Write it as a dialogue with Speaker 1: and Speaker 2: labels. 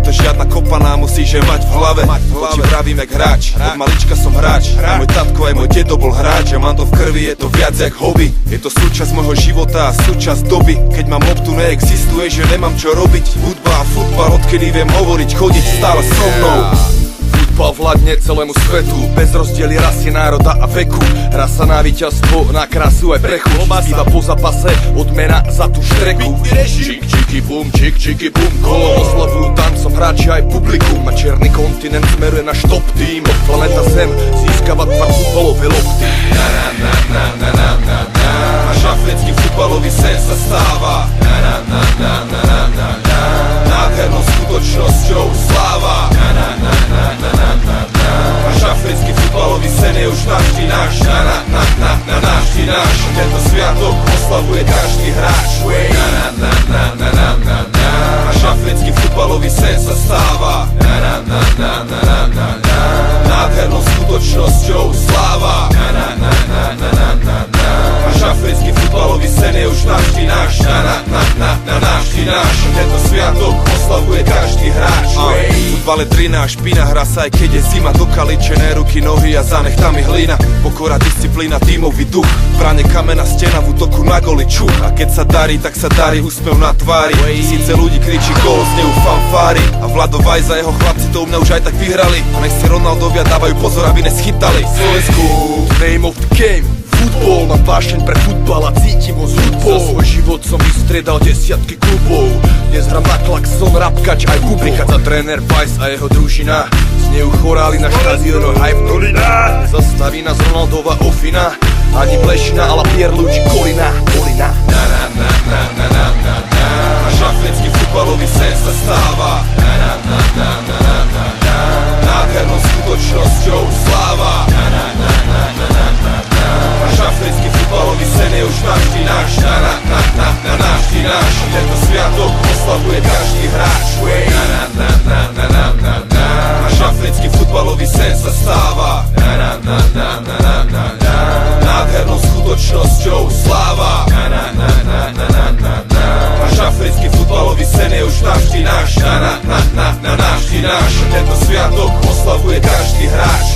Speaker 1: to žiadna kopaná, musíš je mať v hlave. Oči vravím jak hráč, od malička som hráč. Aj môj tatko, aj môj dedo bol hráč. Ja mám to v krvi, je to viac jak hobby. Je to súčasť môjho života a súčasť doby. Keď mám loptu, neexistuje, že nemám čo robiť. Hudba a futbal, odkedy viem hovoriť, chodiť stále so mnou.
Speaker 2: Futbal vládne celému svetu, bez rozdiely rasy, národa a veku. Hrá sa na víťazstvo, na krásu aj prechu. Iba po zápase, odmena za tú štreku. Čik, čiky, bum, kolo oslavujú tancom hráči aj publikum. A černý kontinent smeruje na štop tým. Planeta Zem získava tvar futbalové lopty.
Speaker 1: Až africký futbalový sen sa stáva. Nádhernou skutočnosťou sláva. Až africký futbalový sen je už navždy náš. Navždy náš. Tento sviatok oslavuje každý hráč. Až africký futbalový sen sa stáva. Nádhernou skutočnosťou sláva. Až africký futbalový sen je už navždy náš. Navždy náš. Tento sviatok oslavuje každý hráč. Futbal je drina a špina, hra sa aj keď je zima. Dokaličené ruky, nohy a zanechtami hlina. Pokora, disciplína, tímový duch. Brane kamena, stena v útoku na goli čuch. A keď sa darí, tak sa darí úsmev na tvári. Tisíce ľudí kričí gól, znejú fanfári. A Vlado Vajza, jeho chlapci to u mňa už aj tak vyhrali. A nech si Ronaldovia dávajú pozor, aby neschytali. Slovensku,
Speaker 2: name of the game, futbol. Mám vášeň pre futbal a cítim ho z hudbou. Za svoj život som vystriedal desiatky klubov. Dnes hram na Klaxon, Rapkač aj Kubu. Prichádza tréner Vajs a jeho družina. Znejú chorály na štadiónoch hype dolina. Zastaví nás Ronaldova ofina. Ani Plešina, ale Pierluigi Kolina.
Speaker 1: Až africký futbalový sen sa stáva. Nádhernou skutočnosťou sláva. Až africký futbalový sen je už navždy náš. Navždy náš. Tento sviatok oslavuje každý hráč. Až africký futbalový sen sa stáva. Nádhernou skutočnosťou sláva. Až africký futbalový sen je už navždy náš. Navždy náš. Tento sviatok oslavuje každý hráč.